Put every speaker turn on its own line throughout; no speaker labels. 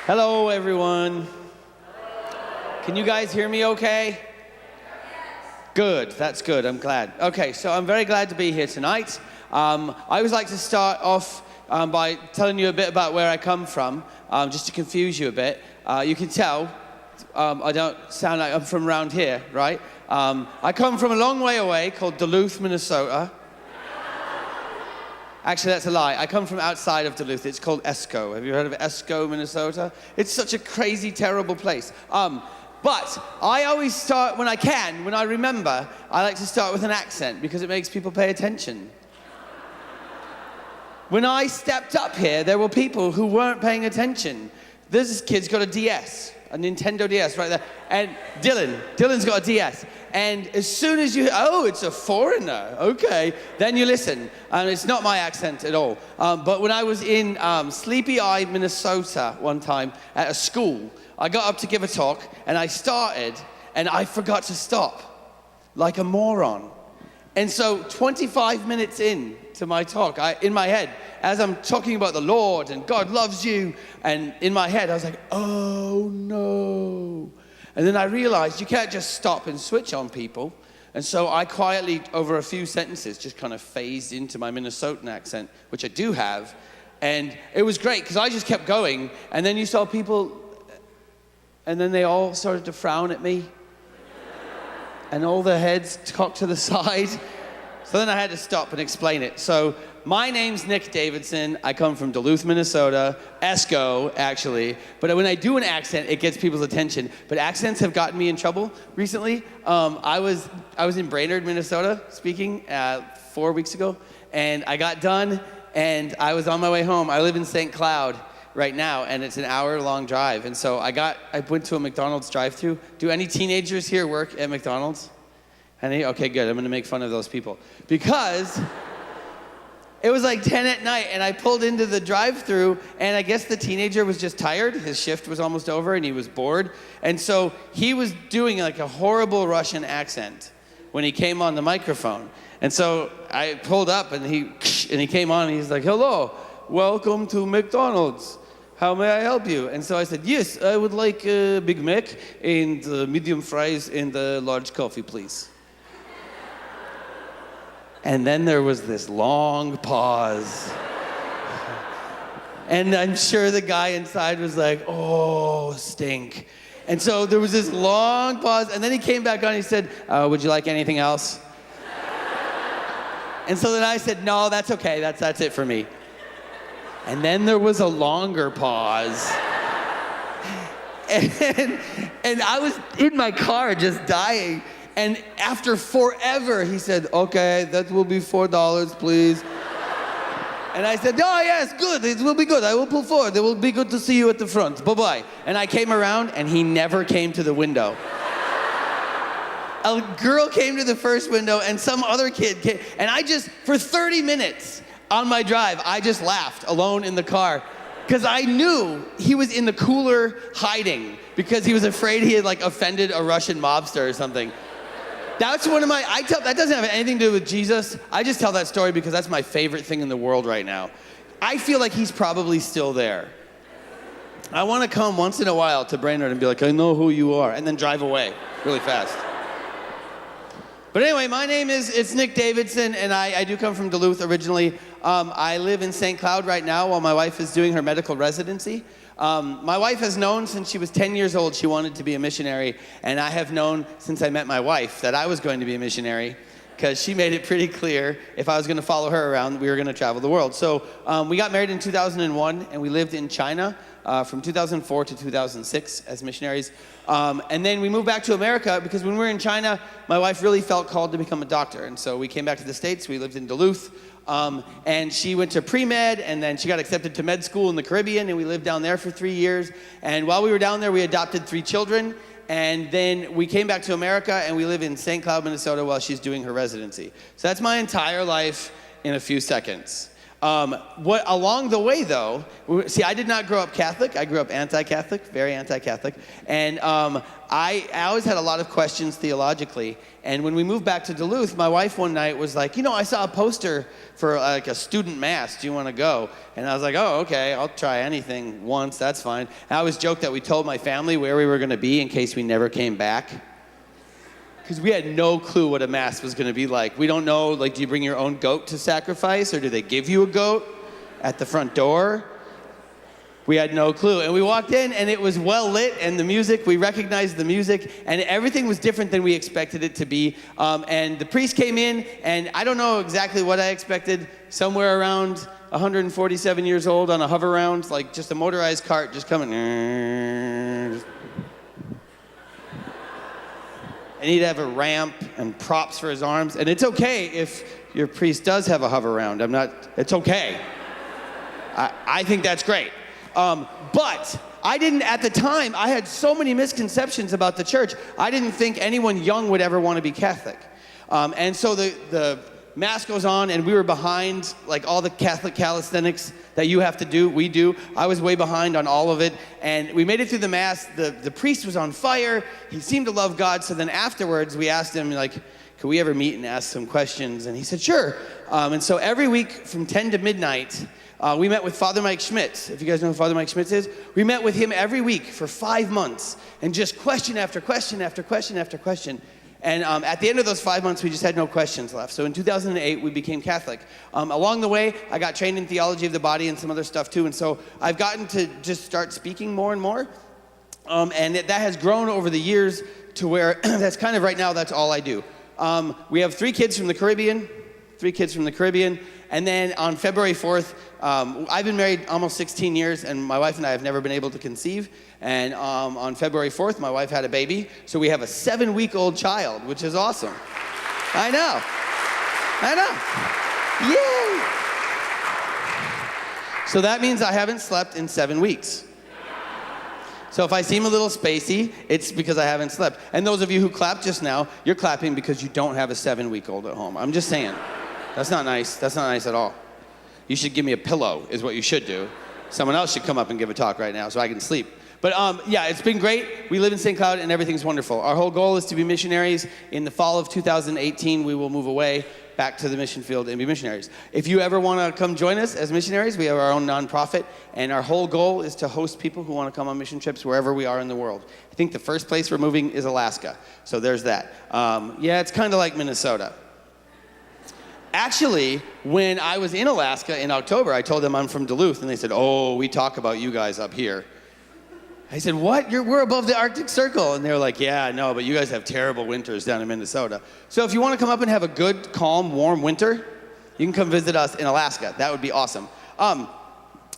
Hello, everyone. Can you guys hear me okay? Good, that's good, I'm glad. Okay, so I'm very glad to be here tonight. I always like to start off by telling you a bit about where I come from, just to confuse you a bit. You can tell I don't sound like I'm from around here, right? I come from a long way away called Duluth, Minnesota. Actually, that's a lie. I come from outside of Duluth. It's called Esco. Have you heard of Esco, Minnesota? It's such a crazy, terrible place. But I always start, when I remember, I like to start with an accent because it makes people pay attention. When I stepped up here, there were people who weren't paying attention. This kid's got a DS, a Nintendo DS right there. And Dylan's got a DS. And as soon as you, oh, it's a foreigner, okay, then you listen. And it's not my accent at all. But when I was in Sleepy Eye, Minnesota one time at a school, I got up to give a talk, and I started, and I forgot to stop, like a moron. And so 25 minutes in to my talk, in my head, as I'm talking about the Lord and God loves you, and in my head I was like, oh no. And then I realized you can't just stop and switch on people. And so I quietly, over a few sentences, just kind of phased into my Minnesotan accent, which I do have. And it was great, because I just kept going, and then you saw people, and then they all started to frown at me. And all their heads cocked to the side. So then I had to stop and explain it. So my name's Nic Davidson. I come from Duluth, Minnesota. Esco, actually. But when I do an accent, it gets people's attention. But accents have gotten me in trouble recently. I was in Brainerd, Minnesota, speaking 4 weeks ago. And I got done, and I was on my way home. I live in St. Cloud right now, and it's an hour-long drive. And so I went to a McDonald's drive-thru. Do any teenagers here work at McDonald's? Any? Okay, good. I'm going to make fun of those people. Because it was like 10 at night, and I pulled into the drive-thru, and I guess the teenager was just tired. His shift was almost over, and he was bored. And so he was doing like a horrible Russian accent when he came on the microphone. And so I pulled up, and he came on, and he's like, hello, welcome to McDonald's. How may I help you? And so I said, yes, I would like a Big Mac and medium fries and a large coffee, please. And then there was this long pause. And I'm sure the guy inside was like, oh, stink. And so there was this long pause, and then he came back on and he said, would you like anything else? And so then I said, no, that's okay, that's it for me. And then there was a longer pause. And I was in my car just dying. And after forever, he said, okay, that will be $4, please. And I said, oh, yes, good, it will be good. I will pull forward. It will be good to see you at the front. Bye-bye. And I came around, and he never came to the window. A girl came to the first window, and some other kid came. And for 30 minutes on my drive, I just laughed alone in the car. Because I knew he was in the cooler hiding because he was afraid he had like offended a Russian mobster or something. That's one of my, that doesn't have anything to do with Jesus. I just tell that story because that's my favorite thing in the world right now. I feel like he's probably still there. I want to come once in a while to Brainerd and be like, I know who you are, and then drive away really fast. But anyway, my name it's Nic Davidson, and I do come from Duluth originally. I live in St. Cloud right now while my wife is doing her medical residency. My wife has known since she was 10 years old she wanted to be a missionary, and I have known since I met my wife that I was going to be a missionary, because she made it pretty clear if I was going to follow her around, we were going to travel the world. So we got married in 2001, and we lived in China from 2004 to 2006 as missionaries. And then we moved back to America because when we were in China, my wife really felt called to become a doctor. And so we came back to the States. We lived in Duluth. And she went to pre-med, and then she got accepted to med school in the Caribbean, and we lived down there for 3 years. And while we were down there, we adopted 3 children. And then we came back to America, and we live in St. Cloud, Minnesota while she's doing her residency. So that's my entire life in a few seconds. What along the way, though, see, I did not grow up Catholic. I grew up anti-Catholic, very anti-Catholic, and I always had a lot of questions theologically. And when we moved back to Duluth, my wife one night was like, I saw a poster for like a student mass. Do you want to go? And I was like, oh, okay, I'll try anything once. That's fine. And I always joked that we told my family where we were going to be in case we never came back. Because we had no clue what a mass was going to be like. We don't know, like, do you bring your own goat to sacrifice, or do they give you a goat at the front door? We had no clue. And we walked in, and it was well lit, and the music, we recognized the music, and everything was different than we expected it to be. And the priest came in, and I don't know exactly what I expected, somewhere around 147 years old on a hover-round, like just a motorized cart just coming. And he'd have a ramp and props for his arms. And it's okay if your priest does have a hover-round. It's okay. I think that's great. But I didn't, at the time, I had so many misconceptions about the church. I didn't think anyone young would ever want to be Catholic. And so the Mass goes on, and we were behind, like, all the Catholic calisthenics that you have to do, we do. I was way behind on all of it, and we made it through the Mass. The priest was on fire. He seemed to love God, so then afterwards, we asked him, like, could we ever meet and ask some questions? And he said, sure. And so every week from 10 to midnight, we met with Father Mike Schmitz. If you guys know who Father Mike Schmitz is, we met with him every week for 5 months, and just question after question after question after question. And at the end of those 5 months, we just had no questions left. So in 2008, we became Catholic. Along the way, I got trained in theology of the body and some other stuff too. And so I've gotten to just start speaking more and more. And that has grown over the years to where that's kind of right now, that's all I do. We have 3 kids from the Caribbean. And then on February 4th, I've been married almost 16 years, and my wife and I have never been able to conceive. And on February 4th, my wife had a baby. So we have a 7-week-old child, which is awesome. I know. Yay! So that means I haven't slept in 7 weeks. So if I seem a little spacey, it's because I haven't slept. And those of you who clapped just now, you're clapping because you don't have a 7-week-old at home. I'm just saying. That's not nice. That's not nice at all. You should give me a pillow, is what you should do. Someone else should come up and give a talk right now so I can sleep. But yeah, it's been great. We live in St. Cloud and everything's wonderful. Our whole goal is to be missionaries. In the fall of 2018, we will move away back to the mission field and be missionaries. If you ever want to come join us as missionaries, we have our own nonprofit, and our whole goal is to host people who want to come on mission trips wherever we are in the world. I think the first place we're moving is Alaska, so there's that. Yeah, it's kind of like Minnesota. Actually, when I was in Alaska in October, I told them I'm from Duluth, and they said, oh, we talk about you guys up here. I said, what? We're above the Arctic Circle. And they were like, yeah, I know, but you guys have terrible winters down in Minnesota. So if you want to come up and have a good, calm, warm winter, you can come visit us in Alaska. That would be awesome.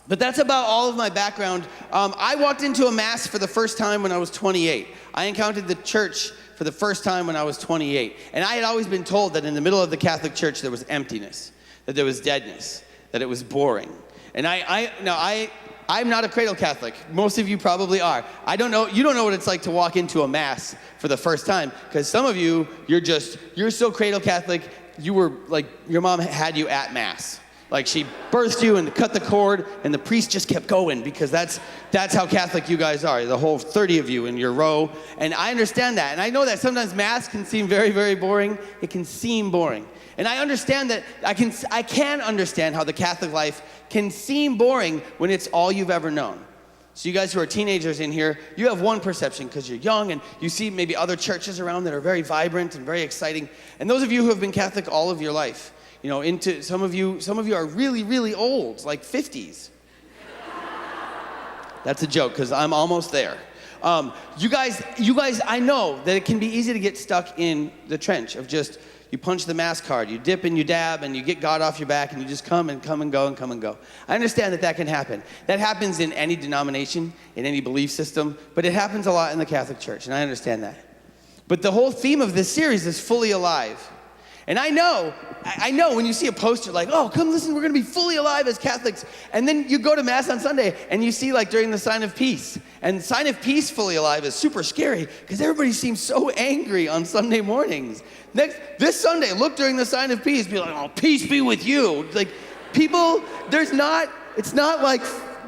But that's about all of my background. I walked into a Mass for the first time when I was 28. I encountered the church for the first time when I was 28. And I had always been told that in the middle of the Catholic Church there was emptiness, that there was deadness, that it was boring. And I'm not a cradle Catholic. Most of you probably are. I don't know, you don't know what it's like to walk into a Mass for the first time, because some of you, you're so cradle Catholic, you were like, your mom had you at Mass. Like she birthed you and cut the cord, and the priest just kept going, because that's how Catholic you guys are, the whole 30 of you in your row. And I understand that. And I know that sometimes Mass can seem very, very boring. It can seem boring. And I understand that, I can understand how the Catholic life can seem boring when it's all you've ever known. So you guys who are teenagers in here, you have one perception because you're young and you see maybe other churches around that are very vibrant and very exciting. And those of you who have been Catholic all of your life, you know, into some of you are really, really old, like 50s. That's a joke because I'm almost there. You guys, I know that it can be easy to get stuck in the trench of just, you punch the Mass card, you dip and you dab, and you get God off your back, and you just come and go. I understand that can happen. That happens in any denomination, in any belief system, but it happens a lot in the Catholic Church, and I understand that. But the whole theme of this series is fully alive. And I know when you see a poster like, oh, come listen, we're going to be fully alive as Catholics. And then you go to Mass on Sunday and you see like during the Sign of Peace. And Sign of Peace fully alive is super scary because everybody seems so angry on Sunday mornings. This Sunday, look during the Sign of Peace, be like, oh, peace be with you. Like, People, it's not like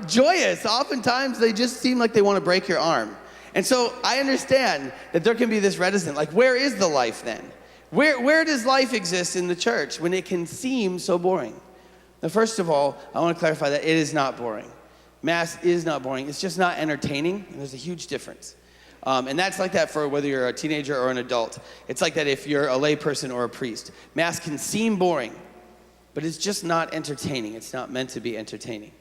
joyous. Oftentimes they just seem like they want to break your arm. And so I understand that there can be this reticence, like where is the life then? Where does life exist in the church when it can seem so boring? Now, first of all, I want to clarify that it is not boring. Mass is not boring. It's just not entertaining, and there's a huge difference. And that's like that for whether you're a teenager or an adult. It's like that if you're a lay person or a priest. Mass can seem boring, but it's just not entertaining. It's not meant to be entertaining.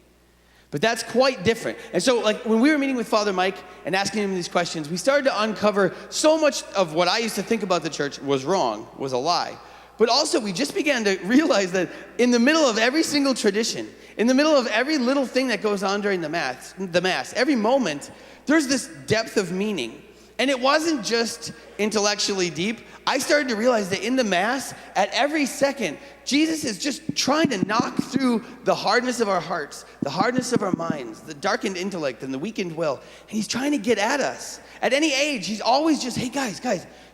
But that's quite different. And so like when we were meeting with Father Mike and asking him these questions, we started to uncover so much of what I used to think about the church was wrong, was a lie. But also we just began to realize that in the middle of every single tradition, in the middle of every little thing that goes on during the mass, every moment, there's this depth of meaning. And it wasn't just intellectually deep. I started to realize that in the Mass, at every second, Jesus is just trying to knock through the hardness of our hearts, the hardness of our minds, the darkened intellect and the weakened will. And he's trying to get at us. At any age, he's always just, hey guys,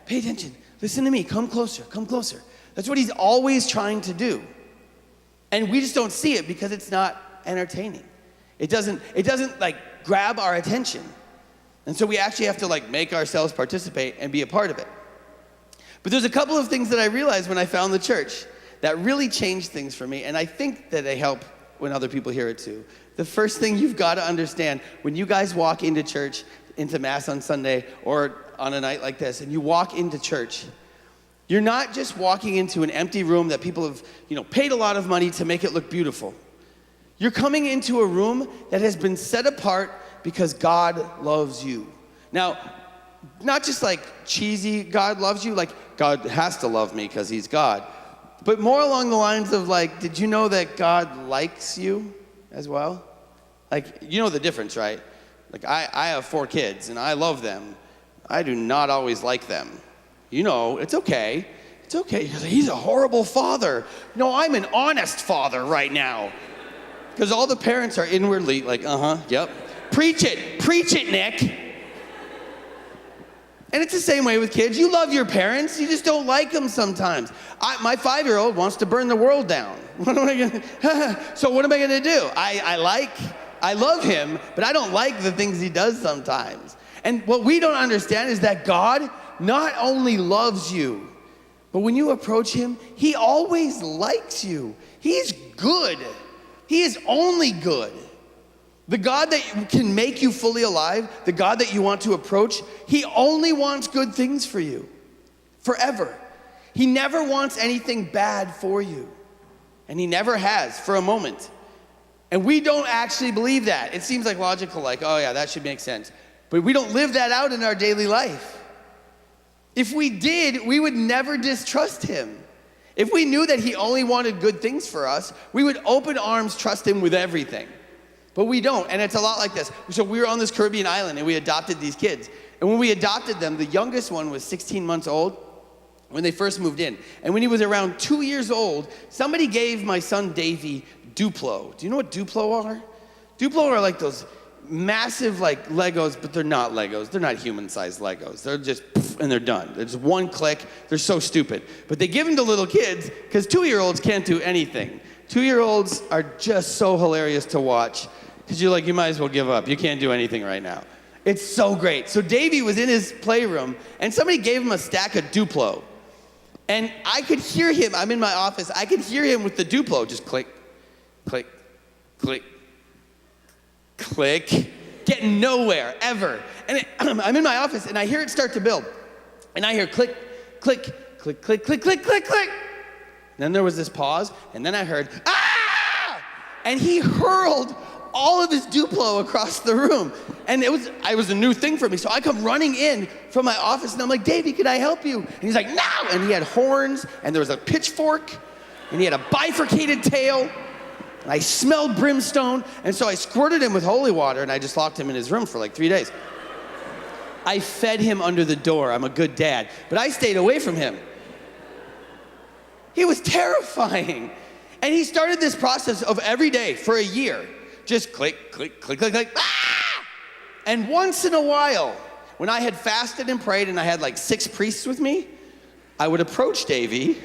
pay attention. Listen to me, come closer, come closer. That's what he's always trying to do. And we just don't see it because it's not entertaining. It doesn't like grab our attention. And so we actually have to like make ourselves participate and be a part of it. But there's a couple of things that I realized when I found the church that really changed things for me, and I think that they help when other people hear it too. The first thing you've got to understand, when you guys walk into church, into Mass on Sunday, or on a night like this, and you walk into church, you're not just walking into an empty room that people have, paid a lot of money to make it look beautiful. You're coming into a room that has been set apart because God loves you. Now, not just like cheesy God loves you, like God has to love me because he's God, but more along the lines of like, did you know that God likes you as well? Like, you know the difference, right? Like I have 4 kids and I love them. I do not always like them. It's okay. It's okay. He's a horrible father. No, I'm an honest father right now. Because all the parents are inwardly like, yep. Preach it, Nick. And it's the same way with kids. You love your parents, you just don't like them sometimes. My 5-year-old wants to burn the world down. So what am I gonna do? I love him, but I don't like the things he does sometimes. And what we don't understand is that God not only loves you, but when you approach him, he always likes you. He's good. He is only good. The God that can make you fully alive, the God that you want to approach, he only wants good things for you, forever. He never wants anything bad for you, and he never has for a moment. And we don't actually believe that. It seems like logical, like, oh yeah, that should make sense. But we don't live that out in our daily life. If we did, we would never distrust him. If we knew that he only wanted good things for us, we would open arms trust him with everything. But we don't, and it's a lot like this. So we were on this Caribbean island, and we adopted these kids. And when we adopted them, the youngest one was 16 months old when they first moved in. And when he was around 2 years old, somebody gave my son Davey Duplo. Do you know what Duplo are? Duplo are like those massive like Legos, but they're not Legos. They're not human-sized Legos. They're just, and they're done. They're just one click. They're so stupid. But they give them to little kids because 2-year-olds can't do anything. 2-year-olds are just so hilarious to watch because you're like, you might as well give up. You can't do anything right now. It's so great. So Davey was in his playroom, and somebody gave him a stack of Duplo. And I could hear him. I'm in my office. I could hear him with the Duplo just click, click, click, click, getting nowhere, ever. And I'm in my office, and I hear it start to build. And I hear click, click, click, click, click, click, click, click. And then there was this pause, and then I heard, ah! And he hurled all of his Duplo across the room. And it was a new thing for me. So I come running in from my office, and I'm like, Davey, can I help you? And he's like, no! And he had horns, and there was a pitchfork, and he had a bifurcated tail. And I smelled brimstone, and so I squirted him with holy water, and I just locked him in his room for like 3 days. I fed him under the door. I'm a good dad. But I stayed away from him. He was terrifying. And he started this process of every day for a year. Just click, click, click, click, click. Ah! And once in a while, when I had fasted and prayed and I had like 6 priests with me, I would approach Davey